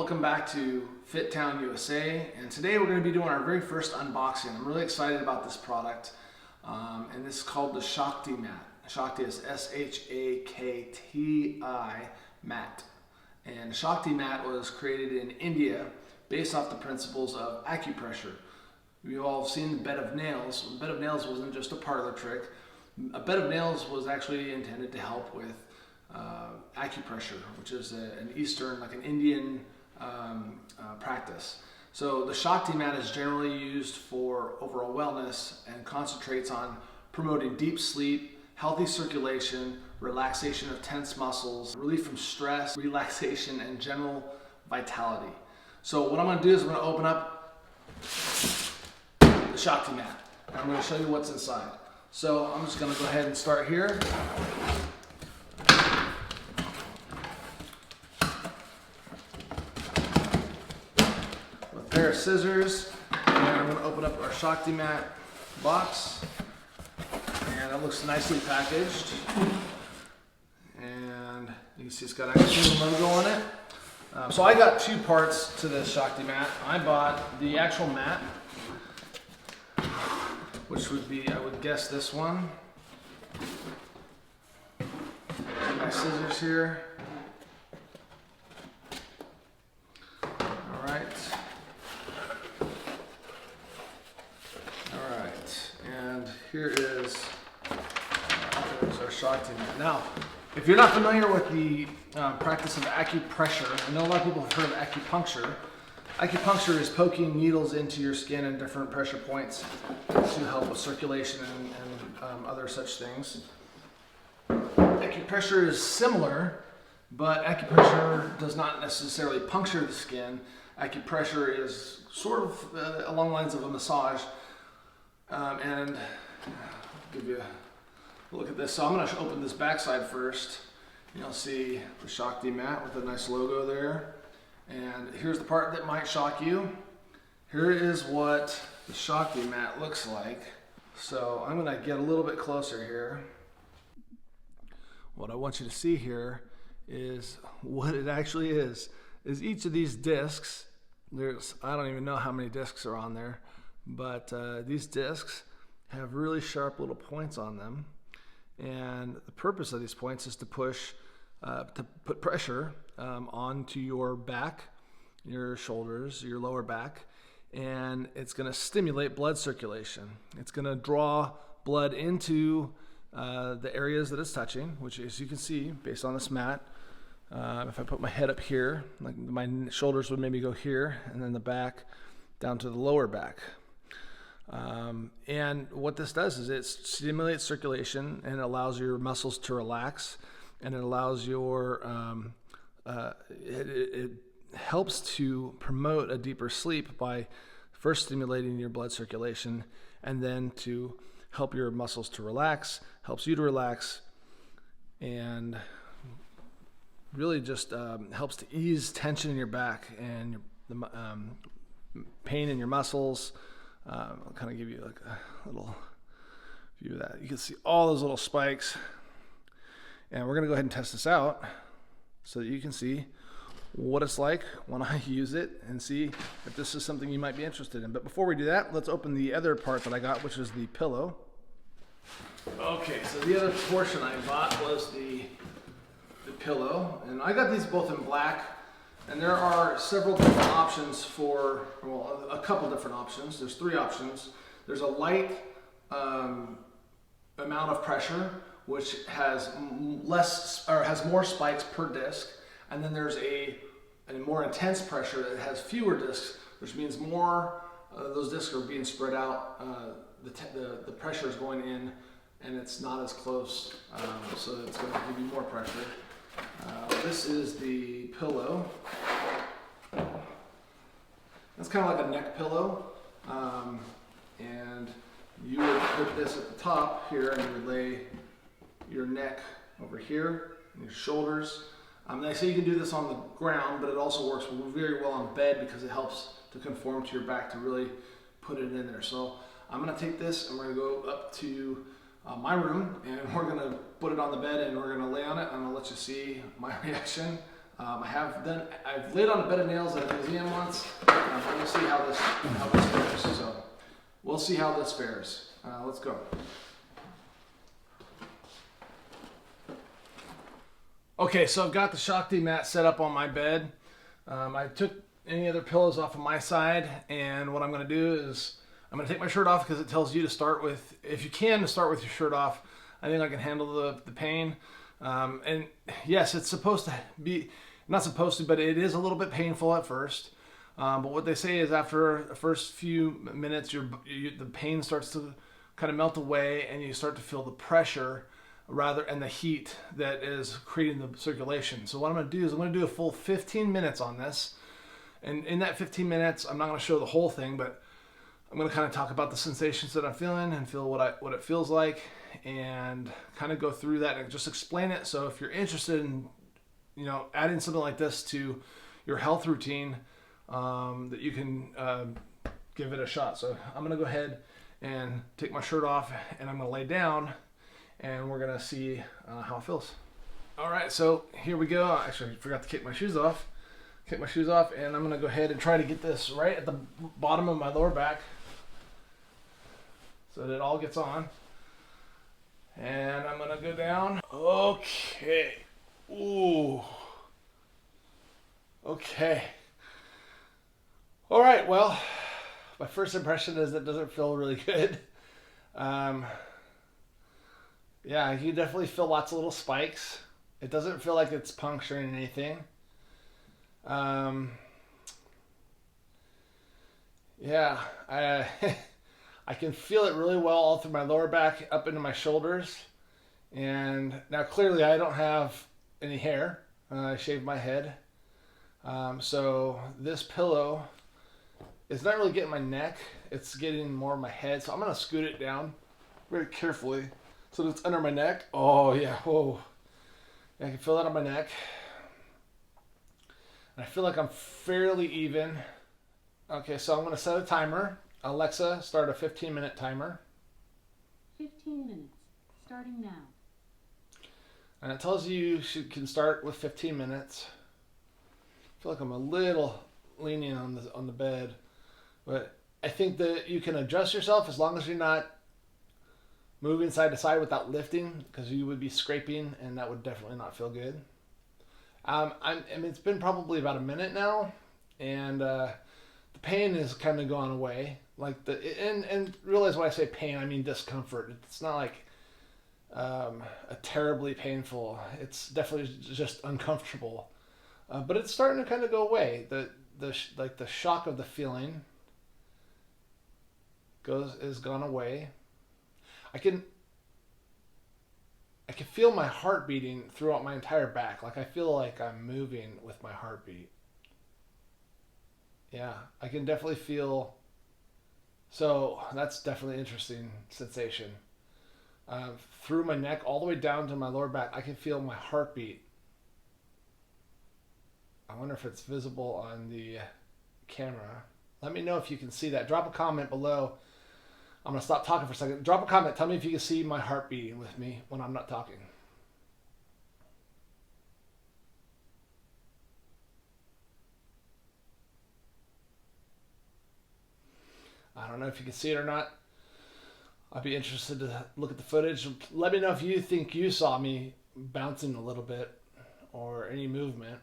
welcome back to Fit Town USA, and today we're going to be doing our very first unboxing. I'm really excited about this product, and this is called the Shakti Mat. Shakti is S-H-A-K-T-I mat, and the Shakti Mat was created in India based off the principles of acupressure. We've all seen the bed of nails. The bed of nails wasn't just a parlor trick. A bed of nails was actually intended to help with acupressure, which is an Eastern, like an Indian practice. So the Shakti Mat is generally used for overall wellness and concentrates on promoting deep sleep, healthy circulation, relaxation of tense muscles, relief from stress, relaxation, and general vitality. So what I'm going to do is I'm going to open up the Shakti Mat, and I'm going to show you what's inside. So I'm just going to go ahead and start here. With a pair of scissors, and I'm going to open up our Shakti Mat box, and it looks nicely packaged. And you can see it's got actually a logo on it. So I got two parts to this Shakti Mat. I bought the actual mat, which would be, I would guess, this one. My scissors here. All right, and here is our Shakti Mat. Now, if you're not familiar with the practice of acupressure, I know a lot of people have heard of acupuncture. Acupuncture is poking needles into your skin and different pressure points to help with circulation and other such things. Acupressure is similar, but acupressure does not necessarily puncture the skin. Acupressure is sort of along the lines of a massage. And I'll give you a look at this. So I'm going to open this backside first. You'll see the Shakti Mat with a nice logo there. And here's the part that might shock you. Here is what the Shakti Mat looks like. So I'm going to get a little bit closer here. What I want you to see here is what it actually is each of these discs. I don't even know how many discs are on there, but these discs have really sharp little points on them. And the purpose of these points is to put pressure onto your back, your shoulders, your lower back, and it's going to stimulate blood circulation. It's going to draw blood into the areas that it's touching, which, as you can see, based on this mat, if I put my head up here, like my shoulders would maybe go here, and then the back down to the lower back. And what this does is it stimulates circulation and allows your muscles to relax, and it allows your it helps to promote a deeper sleep by first stimulating your blood circulation, and then to help your muscles to relax, helps you to relax, and really just helps to ease tension in your back and the pain in your muscles. I'll kind of give you like a little view of that. You can see all those little spikes. And we're going to go ahead and test this out so that you can see what it's like when I use it and see if this is something you might be interested in. But before we do that, let's open the other part that I got, which is the pillow. Okay, so the other portion I bought was the pillow. And I got these both in black. And there are several different options for, well, a couple different options. There's three options. There's a light amount of pressure, which has has more spikes per disc, and then there's a more intense pressure that has fewer discs, which means more those discs are being spread out. The pressure is going in, and it's not as close, so it's going to give you more pressure. This is the pillow. It's kind of like a neck pillow, and you would put this at the top here, and you would lay your neck over here and your shoulders. They say you can do this on the ground, but it also works very well on bed because it helps to conform to your back to really put it in there. So I'm going to take this and we're going to go up to my room, and we're going to put it on the bed and we're going to lay on it. I'm going to let you see my reaction I've laid on a bed of nails at a museum once. We'll see how this fares. So we'll see how this fares. Let's go. Okay, so I've got the Shakti Mat set up on my bed. I took any other pillows off of my side, and what I'm going to do is I'm going to take my shirt off because it tells you to start with, if you can, to start with your shirt off. I think I can handle the pain. And yes, it's supposed to be, not supposed to, but it is a little bit painful at first. But what they say is after the first few minutes, the pain starts to kind of melt away, and you start to feel the pressure and the heat that is creating the circulation. So what I'm going to do is I'm going to do a full 15 minutes on this. And in that 15 minutes, I'm not going to show the whole thing, but I'm going to kind of talk about the sensations that I'm feeling and feel what it feels like, and kind of go through that and just explain it. So if you're interested in, adding something like this to your health routine, that you can give it a shot. So I'm going to go ahead and take my shirt off, and I'm going to lay down, and we're going to see how it feels. All right, so here we go. Actually, I forgot to kick my shoes off. And I'm going to go ahead and try to get this right at the bottom of my lower back so that it all gets on. And I'm going to go down. Okay. Ooh. Okay. All right, well, my first impression is it doesn't feel really good. Yeah, you definitely feel lots of little spikes. It doesn't feel like it's puncturing anything. Yeah, I can feel it really well all through my lower back up into my shoulders. And now clearly I don't have any hair. I shaved my head. So this pillow is not really getting my neck. It's getting more of my head. So I'm going to scoot it down very carefully so that it's under my neck. Oh, yeah. Whoa. Yeah, I can feel that on my neck. And I feel like I'm fairly even. Okay, so I'm going to set a timer. Alexa, start a 15-minute timer. 15 minutes, starting now. And it tells you can start with 15 minutes. I feel like I'm a little leaning on the bed. But I think that you can adjust yourself as long as you're not moving side to side without lifting, because you would be scraping, and that would definitely not feel good. I mean, it's been probably about a minute now, and the pain is kind of gone away. And realize when I say pain, I mean discomfort. It's not like a terribly painful. It's definitely just uncomfortable, but it's starting to kind of go away. The shock of the feeling is gone away. I can feel my heart beating throughout my entire back. Like I feel like I'm moving with my heartbeat. Yeah, I can definitely feel. So that's definitely an interesting sensation. Through my neck all the way down to my lower back, I can feel my heartbeat. I wonder if it's visible on the camera. Let me know if you can see that. Drop a comment below. I'm going to stop talking for a second. Drop a comment. Tell me if you can see my heart beating with me when I'm not talking. I don't know if you can see it or not. I'd be interested to look at the footage. Let me know if you think you saw me bouncing a little bit or any movement.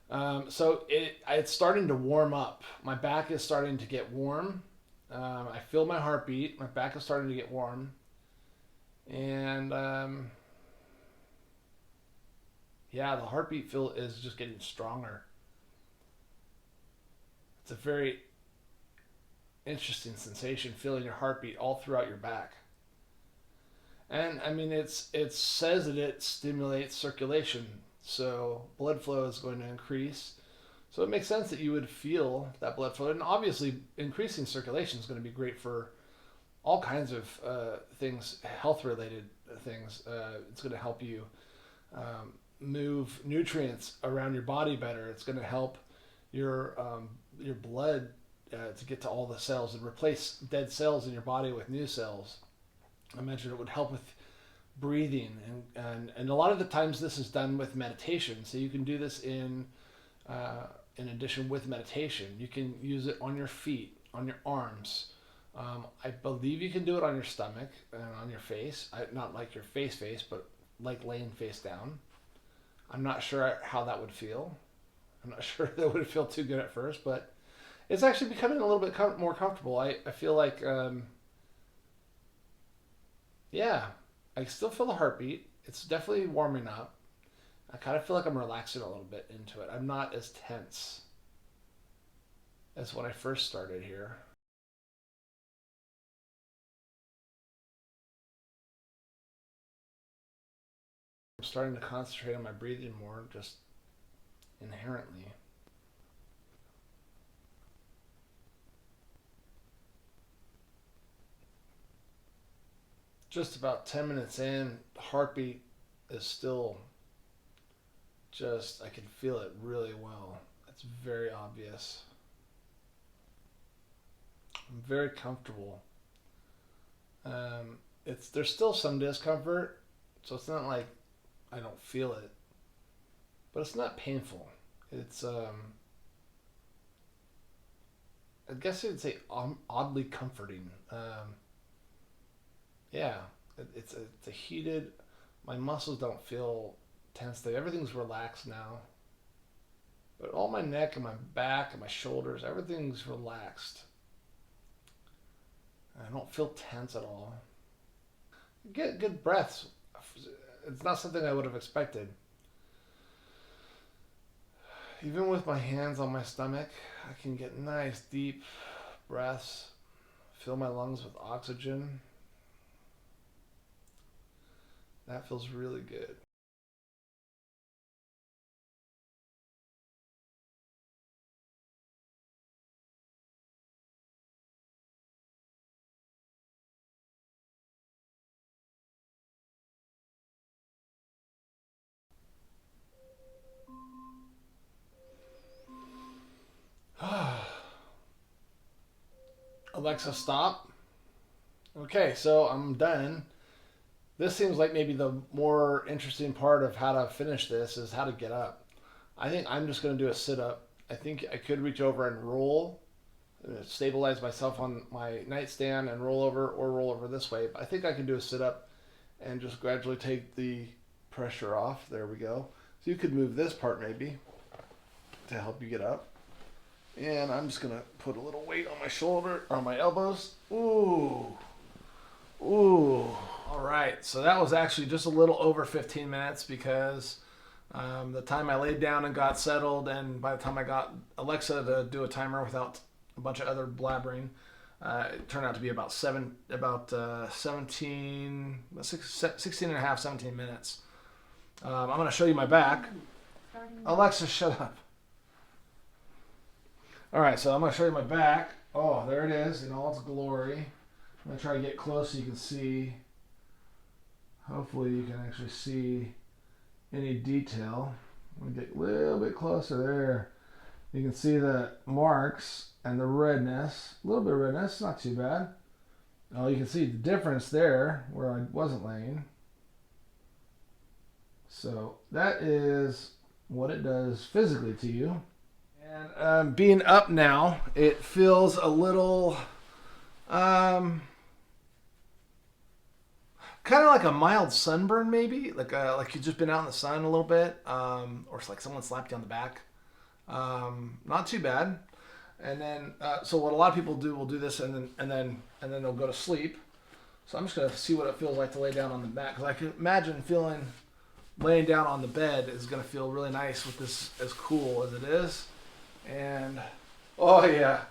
So it's starting to warm up. My back is starting to get warm. I feel my heartbeat. My back is starting to get warm. And yeah, the heartbeat is just getting stronger. It's a very interesting sensation, feeling your heartbeat all throughout your back. And I mean, it says that it stimulates circulation, so blood flow is going to increase. So it makes sense that you would feel that blood flow. And obviously, increasing circulation is going to be great for all kinds of things, health-related things. It's going to help you move nutrients around your body better. It's going to help your blood to get to all the cells and replace dead cells in your body with new cells. I mentioned it would help with breathing, and a lot of the times this is done with meditation. So you can do this in addition with meditation. You can use it on your feet, on your arms. I believe you can do it on your stomach and on your face. Not like your face, but like laying face down. I'm not sure how that would feel. I'm not sure that would feel too good at first, but it's actually becoming a little bit more comfortable. I feel like, yeah, I still feel the heartbeat. It's definitely warming up. I kind of feel like I'm relaxing a little bit into it. I'm not as tense as when I first started here. I'm starting to concentrate on my breathing more, just inherently. Just about 10 minutes in, the heartbeat is still just, I can feel it really well. It's very obvious. I'm very comfortable. There's still some discomfort, so it's not like I don't feel it, but it's not painful. It's I guess you'd say oddly comforting. Yeah, it's a heated. My muscles don't feel tense. Everything's relaxed now. But all my neck and my back and my shoulders, everything's relaxed. I don't feel tense at all. Get good breaths. It's not something I would have expected. Even with my hands on my stomach, I can get nice deep breaths. Fill my lungs with oxygen. That feels really good. Alexa, stop. Okay, so I'm done. This seems like maybe the more interesting part of how to finish this is how to get up. I think I'm just going to do a sit up. I think I could reach over and roll, stabilize myself on my nightstand and roll over or roll over this way. But I think I can do a sit up and just gradually take the pressure off. There we go. So you could move this part maybe to help you get up. And I'm just gonna put a little weight on my shoulder, on my elbows. Ooh. Ooh. All right. So that was actually just a little over 15 minutes because the time I laid down and got settled, and by the time I got Alexa to do a timer without a bunch of other blabbering, it turned out to be about 17, 16 and a half, 17 minutes. I'm going to show you my back. Alexa, shut up. All right, so I'm going to show you my back. Oh, there it is in all its glory. I'm going to try to get close so you can see. Hopefully you can actually see any detail. I'm going to get a little bit closer there. You can see the marks and the redness. A little bit of redness, not too bad. Oh, you can see the difference there where I wasn't laying. So that is what it does physically to you. And being up now, it feels a little kind of like a mild sunburn, maybe like you've just been out in the sun a little bit, or it's like someone slapped you on the back. Not too bad. And then, so what a lot of people do will do this, and then they'll go to sleep. So I'm just gonna see what it feels like to lay down on the back, because I can imagine laying down on the bed is gonna feel really nice with this as cool as it is. And oh yeah,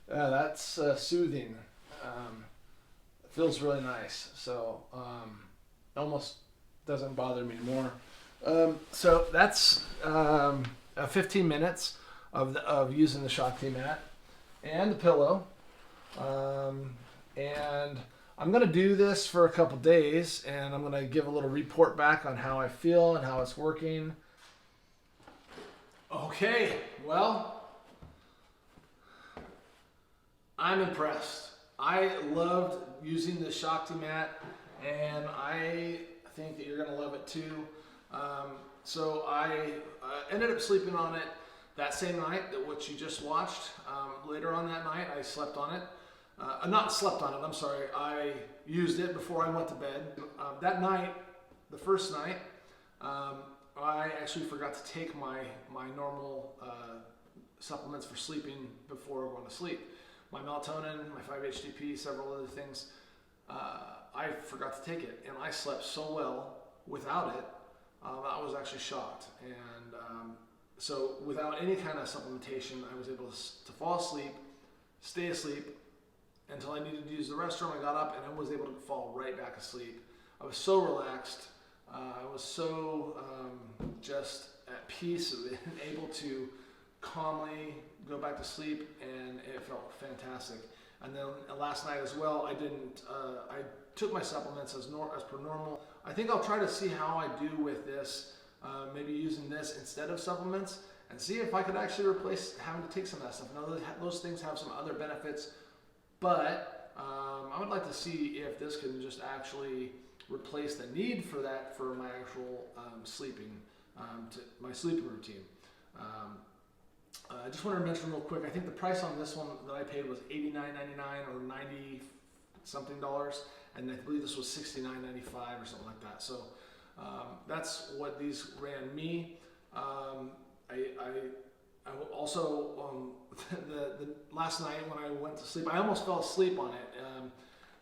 that's soothing. It feels really nice. So almost doesn't bother me anymore. So that's 15 minutes of using the Shakti Mat and the pillow. And I'm going to do this for a couple days, and I'm going to give a little report back on how I feel and how it's working. Okay, well, I'm impressed. I loved using the Shakti Mat, and I think that you're going to love it too. So I ended up sleeping on it that same night that what you just watched. Later on that night, I slept on it. Not slept on it, I'm sorry. I used it before I went to bed. That night, the first night, I actually forgot to take my normal supplements for sleeping before going to sleep. My melatonin, my 5-HTP, several other things. I forgot to take it, and I slept so well without it. I was actually shocked, and so without any kind of supplementation, I was able to fall asleep, stay asleep until I needed to use the restroom. I got up, and I was able to fall right back asleep. I was so relaxed. I was so just at peace and able to calmly go back to sleep, and it felt fantastic. And then last night as well, I took my supplements as per normal. I think I'll try to see how I do with this, maybe using this instead of supplements, and see if I could actually replace having to take some of that stuff. Now those things have some other benefits, but I would like to see if this can just actually replace the need for that for my actual sleeping, my sleeping routine. I just wanted to mention real quick, I think the price on this one that I paid was $89.99 or 90 something dollars, and I believe this was $69.95 or something like that. So that's what these ran me. I also, the last night when I went to sleep, I almost fell asleep on it.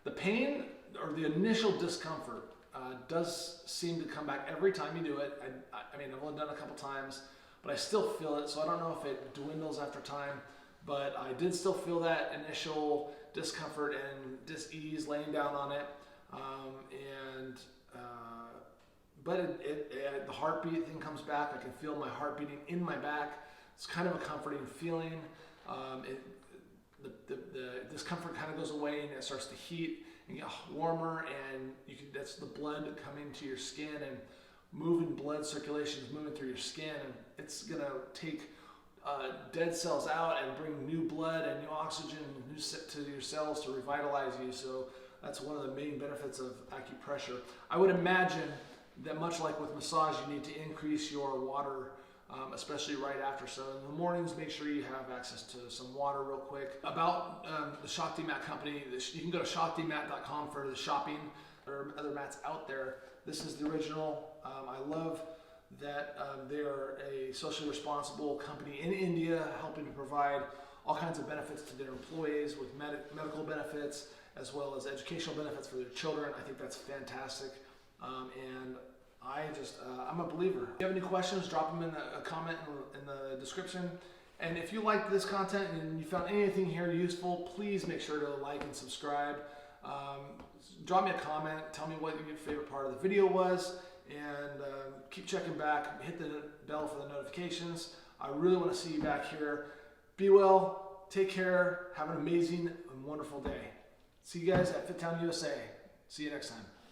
The pain or the initial discomfort does seem to come back every time you do it. I mean, I've only done it a couple times, but I still feel it, so I don't know if it dwindles after time, but I did still feel that initial discomfort and dis-ease laying down on it, but the heartbeat thing comes back. I can feel my heart beating in my back. It's kind of a comforting feeling. The discomfort kind of goes away, and it starts to heat and get warmer, and that's the blood coming to your skin and moving, blood circulation is moving through your skin, and it's gonna take dead cells out and bring new blood and new oxygen to your cells to revitalize you. So that's one of the main benefits of acupressure. I would imagine that much like with massage, you need to increase your water, especially right after. So in the mornings, make sure you have access to some water real quick. About the Shakti Mat company, you can go to shaktimat.com for the shopping. There are other mats out there. This is the original. I love that they are a socially responsible company in India, helping to provide all kinds of benefits to their employees with medical benefits as well as educational benefits for their children. I think that's fantastic. And I'm a believer. If you have any questions, drop them in a comment in the description. And if you liked this content and you found anything here useful, please make sure to like and subscribe. Drop me a comment, tell me what your favorite part of the video was, and keep checking back, hit the bell for the notifications. I really want to see you back here. Be well, take care, have an amazing and wonderful day. See you guys at FitTown USA. See you next time.